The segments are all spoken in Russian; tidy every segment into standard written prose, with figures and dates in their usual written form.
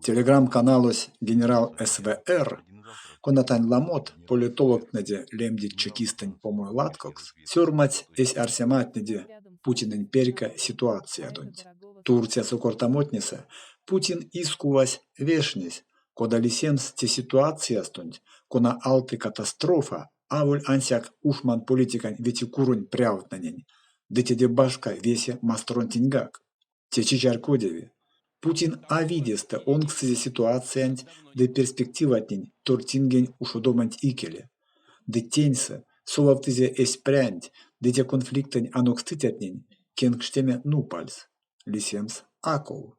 Телеграм-каналось генерал СВР, конатань ламот, политолог неде лемдит чекистань помой латкокс, сюрмать эсь арсемат неде Путин империка ситуация донть. Турция сукортамотниса, Путин искувась вешнись, кода лисенс те ситуация стонть, кона алты катастрофа, авуль ансяк ушман политикань ветикурунь прявтнанень, дете башка весе мастронтингак, те чичаркодеви. Путин авидесте онгсизе ситуациянть де перспективатнень тортингень ушодоманть икеле. Де теньсе совавтызе эспрянть, де те конфликтань анокстытятнень кенгштеме нупальс. Лисемс акол.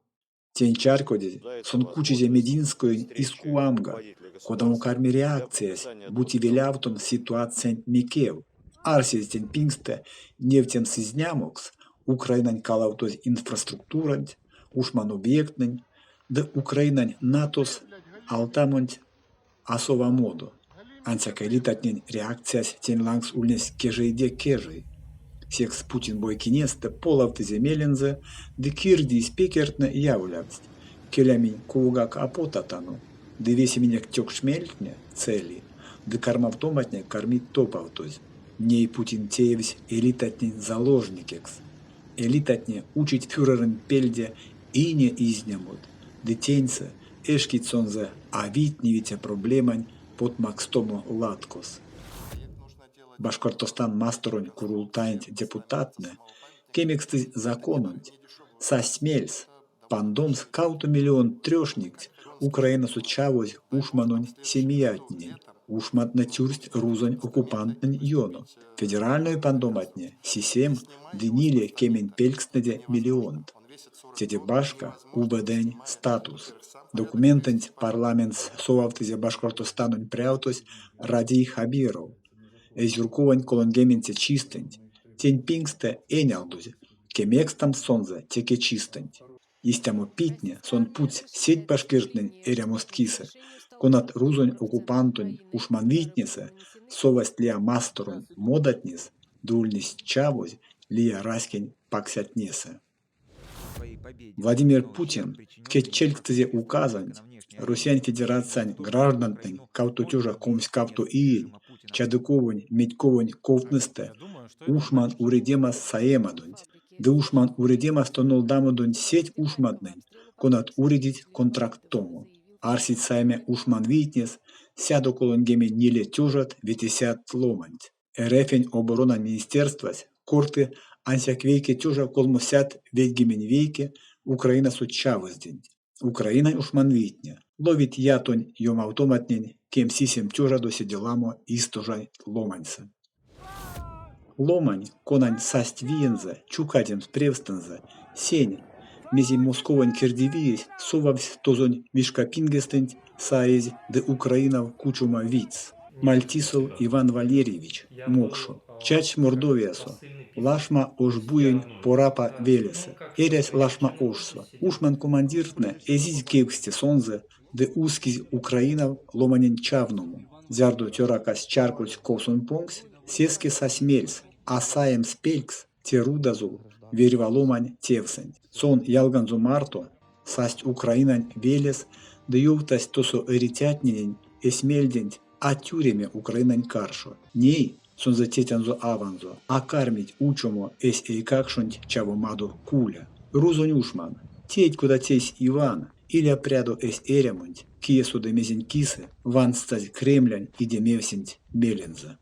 Тенчаркодезе сон кучизе мединскоень искуамга, кодаму карми реакциясь бутивелявтон ситуациянь микев. Арсизтень пингсте нефтен сизнямокс, Украинань калавтоз инфраструктуранть, ушман объектнень, да Украинань натос алтамонть асова моду. Ансяка элитатнень реакциясь тень лангс ульнес кежейде кежей. Секс Путин бойкинесте полавты земелензе, да кирди спекертне являвсть. Келямень куугак апотатану, да веси меня ктек шмельтне цели, да кармавтоматне кормит топавтоз. Ней Путин теевсь элитатнень заложникекс. Элитатне учить фюререн пельде и не изнемут. Детеньце, эшкицонзе, а вид не витя проблемань под макстому латкос. Башкортостан мастеронь курултаинт депутатне, кемексты законунть, сасмельс, пандомс кауту миллион трешникт, Украина сучавозь ушманунь семиятнень. Ушматна тюрсть рузонь оккупантнень йону. Федеральную пандоматне сисем дыниле кемень пелькстеде миллионт. Теде башка убедень статус. Документанть парламент совавтызе Башкортостанунь прявтось ради хабиров. Эзюркувань колонгементе чистынь. Тень пингсте энялдузе. Кемекстам сонзе теке чистынь. Истямо питне сон путь сеть башкиртнень эрямосткисе. Конат рузонь оккупантунь ушман витнесе, совасть лия мастерунь модатнис, дульнис чавозь лия раскень паксятнесе. Владимир Путин кетчельктезе указань, Русян Федерацань граждантынь кавтутюжа комсь кавту ииль, чадыковынь медьковынь ковтнысте, ушман уредемас саемадунь, да ушман уредемас тонолдамадунь сеть ушмаднынь, конат уредить контракт тому. Арсить сайме ушман витнес, сяду колонгеме ниле тюжат, ветесят ломанть. РФень оборона министерствась, корты ансяк вейке тюжа колмусят ведьгемень вейке, Украина сучавоздень. Украина ушман витне. Ловит ятонь йом автоматнень, кем сисем тюжа доседеламо истожай ломаньса. Ломань, конань састь виензе, чукатем спревстензе, сень, мези московань кирдивиесь, совавсь тозонь мишкапингестенть, саезь де Украинов кучума виц. Мальтисов Иван Валерьевич, Мокшу, Чач Мордовиасо, Лашма ожбуень порапа велесе, эрясь лашма ошсо, ушман командиртне, эзиз кевсте сонзе, де узкиз Украинов ломанен чавному, зярду тёракас чаркусь ковсон понкс, сески сасмельс, асаем спелькс, терудазул, верваломань тевсень, сон ялганзу марто, састь Украинань велес, де ювтась тосо эритятнинень, эсмельдень, а тюреме Украинань каршо. Ней сон затетянзо аванзо, а кармить учомо эс эйкакшонть чавомаду куля. Рузонь ушман, теть куда тесь Иван, или опряду эс эрямонть, киесу де мезень кисы, ван стать кремлянь и демевсенть беленза.